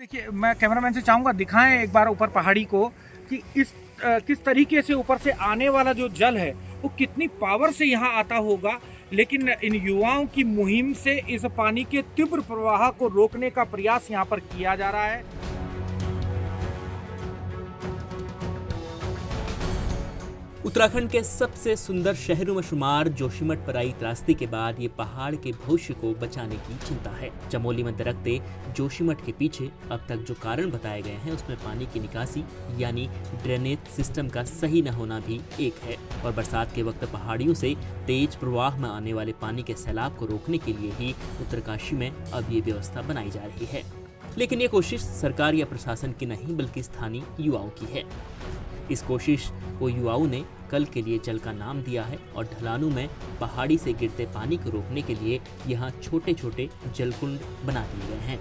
देखिए, मैं कैमरामैन से चाहूँगा दिखाएं एक बार ऊपर पहाड़ी को कि किस तरीके से ऊपर से आने वाला जो जल है वो कितनी पावर से यहाँ आता होगा। लेकिन इन युवाओं की मुहिम से इस पानी के तीव्र प्रवाह को रोकने का प्रयास यहाँ पर किया जा रहा है। उत्तराखंड के सबसे सुंदर शहरों में शुमार जोशीमठ पराई त्रासदी के बाद ये पहाड़ के भविष्य को बचाने की चिंता है। चमोली में दरकते जोशीमठ के पीछे अब तक जो कारण बताए गए हैं उसमें पानी की निकासी यानी ड्रेनेज सिस्टम का सही न होना भी एक है। और बरसात के वक्त पहाड़ियों से तेज प्रवाह में आने वाले पानी के सैलाब को रोकने के लिए ही उत्तरकाशी में अब ये व्यवस्था बनाई जा रही है। लेकिन ये कोशिश सरकार या प्रशासन की नहीं बल्कि स्थानीय युवाओं की है। इस कोशिश को युवाओं ने कल के लिए जल का नाम दिया है और ढलानों में पहाड़ी से गिरते पानी को रोकने के लिए यहाँ छोटे छोटे जलकुंड बना दिए गए हैं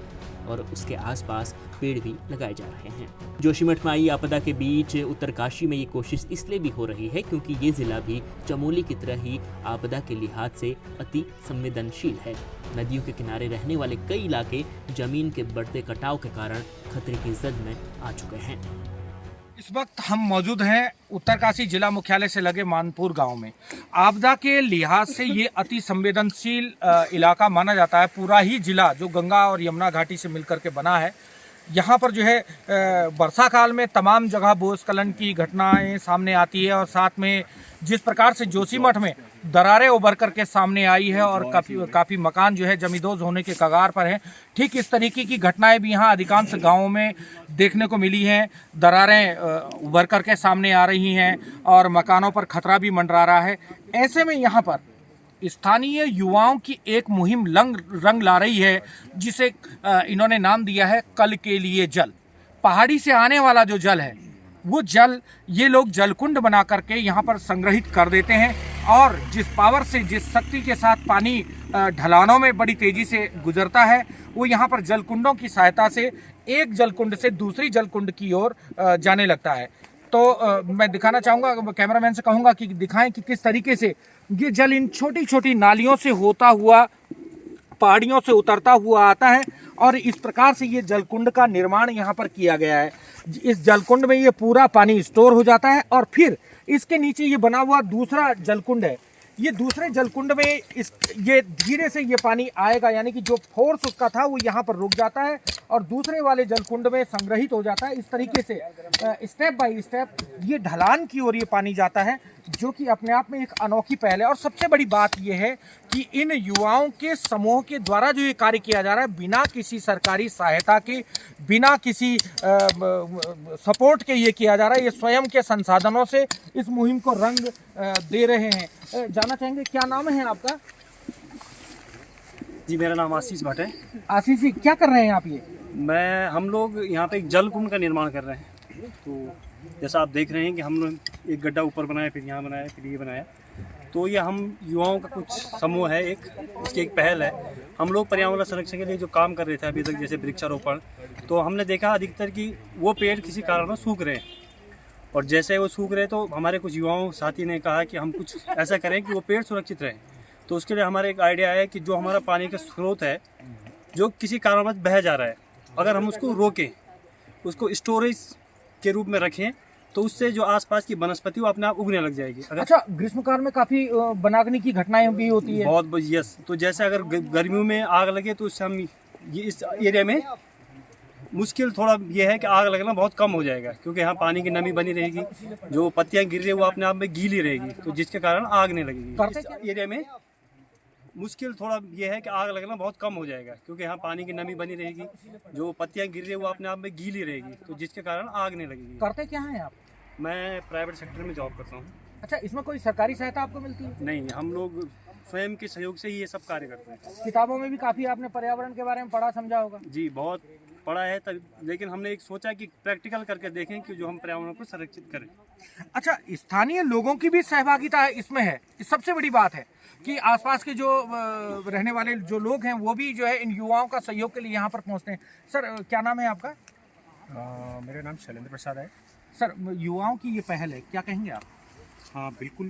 और उसके आसपास पेड़ भी लगाए जा रहे हैं। जोशीमठ में आई आपदा के बीच उत्तरकाशी में ये कोशिश इसलिए भी हो रही है क्योंकि ये जिला भी चमोली की तरह ही आपदा के लिहाज से अति संवेदनशील है। नदियों के किनारे रहने वाले कई इलाके जमीन के बढ़ते कटाव के कारण खतरे की जद में आ चुके हैं। इस वक्त हम मौजूद हैं उत्तरकाशी जिला मुख्यालय से लगे मानपुर गांव में। आपदा के लिहाज से ये अति संवेदनशील इलाका माना जाता है। पूरा ही जिला जो गंगा और यमुना घाटी से मिलकर के बना है। यहाँ पर जो है वर्षा काल में तमाम जगह भूस्खलन की घटनाएं सामने आती है और साथ में जिस प्रकार से जोशीमठ में दरारें उभर करके सामने आई है और काफ़ी मकान जो है जमींदोज होने के कगार पर हैं, ठीक इस तरीके की घटनाएं भी यहाँ अधिकांश गांवों में देखने को मिली हैं। दरारें उभर करके सामने आ रही हैं और मकानों पर खतरा भी मंडरा रहा है। ऐसे में यहाँ पर स्थानीय युवाओं की एक मुहिम रंग ला रही है जिसे इन्होंने नाम दिया है कल के लिए जल। पहाड़ी से आने वाला जो जल है वो जल ये लोग जलकुंड बना करके यहाँ पर संग्रहित कर देते हैं और जिस पावर से जिस शक्ति के साथ पानी ढलानों में बड़ी तेजी से गुजरता है वो यहाँ पर जलकुंडों की सहायता से एक जलकुंड से दूसरी जलकुंड की ओर जाने लगता है। तो मैं दिखाना चाहूँगा, कैमरामैन से कहूँगा कि दिखाएं कि किस तरीके से ये जल इन छोटी छोटी नालियों से होता हुआ पहाड़ियों से उतरता हुआ आता है और इस प्रकार से ये जलकुंड का निर्माण यहाँ पर किया गया है। इस जलकुंड में ये पूरा पानी स्टोर हो जाता है और फिर इसके नीचे ये बना हुआ दूसरा जलकुंड है। ये दूसरे जलकुंड में ये धीरे से ये पानी आएगा, यानी कि जो फोर्स उसका था वो यहाँ पर रुक जाता है और दूसरे वाले जलकुंड में संग्रहित हो जाता है। इस तरीके से स्टेप बाय स्टेप ये ढलान की ओर ये पानी जाता है, जो कि अपने आप में एक अनोखी पहल है। और सबसे बड़ी बात यह है कि इन युवाओं के समूह के द्वारा जो ये कार्य किया जा रहा है, बिना किसी सरकारी सहायता के, बिना किसी सपोर्ट के ये किया जा रहा है। ये स्वयं के संसाधनों से इस मुहिम को रंग दे रहे हैं। जानना चाहेंगे क्या नाम है आपका? जी, मेरा नाम आशीष भट्ट है। आशीष जी, क्या कर रहे हैं आप? हम लोग यहाँ पे एक जल कुंड का निर्माण कर रहे हैं। तो जैसा आप देख रहे हैं कि हम लोग एक गड्ढा ऊपर बनाया, फिर यहाँ बनाया, फिर ये बनाया। तो ये हम युवाओं का कुछ समूह है, इसकी एक पहल है। हम लोग पर्यावरण संरक्षण के लिए जो काम कर रहे थे अभी तक, जैसे वृक्षारोपण, तो हमने देखा अधिकतर कि वो पेड़ किसी कारण में सूख रहे हैं और जैसे वो सूख रहे तो हमारे कुछ युवाओं साथी ने कहा कि हम कुछ ऐसा करें कि वो पेड़ सुरक्षित रहें। तो उसके लिए हमारा एक आइडिया है कि जो हमारा पानी का स्रोत है जो किसी कारणवश बह जा रहा है, अगर हम उसको रोकें, उसको स्टोरेज के रूप में रखें, तो उससे जो आसपास की वनस्पति वो अपने आप उगने लग जाएगी। अच्छा, ग्रीष्मकाल में काफी बनागनी की घटनाएं भी होती है। बहुत यस। तो जैसे अगर गर्मियों में आग लगे तो उससे हम ये इस एरिया में मुश्किल थोड़ा ये है कि आग लगना बहुत कम हो जाएगा, क्योंकि यहाँ पानी की नमी बनी रहेगी, जो पत्तियां गिर रही है वो अपने आप में गीली रहेगी, तो जिसके कारण आग नहीं लगेगी। इस एरिया में मुश्किल थोड़ा ये है कि आग लगना बहुत कम हो जाएगा, क्योंकि यहाँ पानी की नमी बनी रहेगी, जो पत्तियां गिर रही है वो अपने आप में गीली रहेगी, तो जिसके कारण आग नहीं लगेगी। करते क्या हैं आप? मैं प्राइवेट सेक्टर में जॉब करता हूँ। अच्छा, इसमें कोई सरकारी सहायता आपको मिलती है? नहीं, हम लोग स्वयं के सहयोग से ही ये सब कार्य करते हैं। किताबों में भी काफी आपने पर्यावरण के बारे में पढ़ा समझा होगा। जी, बहुत पढ़ा है तब, लेकिन हमने एक सोचा कि प्रैक्टिकल करके देखें कि जो हम पर्यावरण को संरक्षित करें। अच्छा, स्थानीय लोगों की भी सहभागिता इसमें है। सबसे बड़ी बात है कि आसपास के जो रहने वाले जो लोग हैं वो भी जो है इन युवाओं का सहयोग के लिए यहाँ पर पहुँचते हैं। सर, क्या नाम है आपका? मेरा नाम शैलेंद्र प्रसाद है। सर, युवाओं की ये पहल है, क्या कहेंगे आप? हाँ बिल्कुल,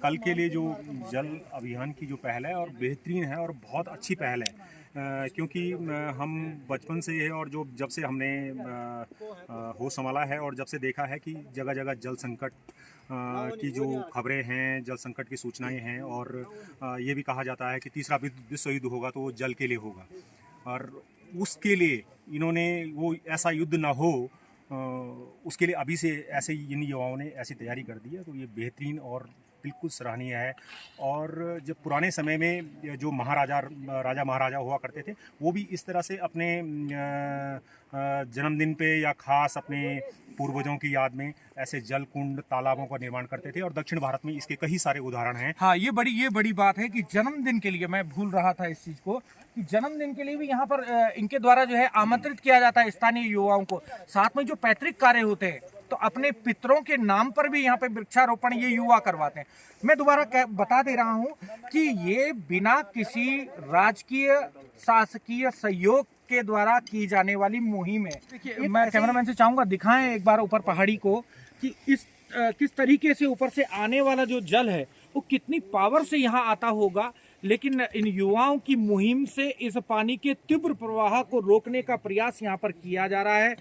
कल के लिए जो जल अभियान की जो पहल है और बेहतरीन है और बहुत अच्छी पहल है। क्योंकि हम बचपन से है और जब से हमने होश संभाला है और जब से देखा है कि जगह जगह जल संकट की जो खबरें हैं, जल संकट की सूचनाएं हैं, और ये भी कहा जाता है कि तीसरा विश्व युद्ध होगा तो वो जल के लिए होगा, और उसके लिए इन्होंने वो ऐसा युद्ध ना हो, उसके लिए अभी से ऐसे इन युवाओं ने ऐसी तैयारी कर दी है। तो ये बेहतरीन और बिल्कुल सराहनीय है। और जब पुराने समय में जो राजा महाराजा हुआ करते थे, वो भी इस तरह से अपने जन्मदिन पे या खास अपने पूर्वजों की याद में ऐसे जल कुंड, तालाबों का निर्माण करते थे, और दक्षिण भारत में इसके कई सारे उदाहरण हैं। हाँ, ये बड़ी बात है कि जन्मदिन के लिए, मैं भूल रहा था इस चीज को, कि जन्मदिन के लिए भी यहाँ पर इनके द्वारा जो है आमंत्रित किया जाता है स्थानीय युवाओं को। साथ में जो पैतृक कार्य होते हैं, तो अपने पितरों के नाम पर भी यहाँ पे वृक्षारोपण ये युवा करवाते हैं। मैं दोबारा बता दे रहा हूँ कि ये बिना किसी राजकीय शासकीय सहयोग के द्वारा की जाने वाली मुहिम है। देखिए, मैं कैमरामैन से चाहूंगा दिखाएं एक बार ऊपर पहाड़ी को कि किस तरीके से ऊपर से आने वाला जो जल है वो कितनी पावर से यहाँ आता होगा। लेकिन इन युवाओं की मुहिम से इस पानी के तीव्र प्रवाह को रोकने का प्रयास यहाँ पर किया जा रहा है।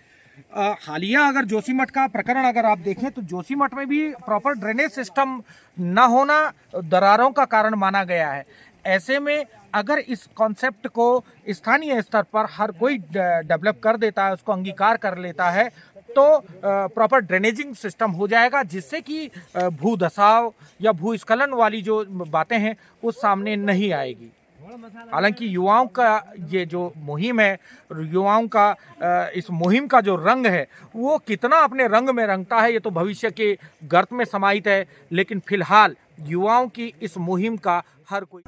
हालिया अगर जोशीमठ का प्रकरण अगर आप देखें तो जोशीमठ में भी प्रॉपर ड्रेनेज सिस्टम न होना दरारों का कारण माना गया है। ऐसे में अगर इस कॉन्सेप्ट को स्थानीय स्तर पर हर कोई डेवलप कर देता है, उसको अंगीकार कर लेता है, तो प्रॉपर ड्रेनेजिंग सिस्टम हो जाएगा, जिससे कि भूधसाव या भूस्खलन वाली जो बातें हैं वो सामने नहीं आएगी। हालांकि युवाओं का ये जो मुहिम है, युवाओं का इस मुहिम का जो रंग है वो कितना अपने रंग में रंगता है ये तो भविष्य के गर्त में समाहित है। लेकिन फिलहाल युवाओं की इस मुहिम का हर कोई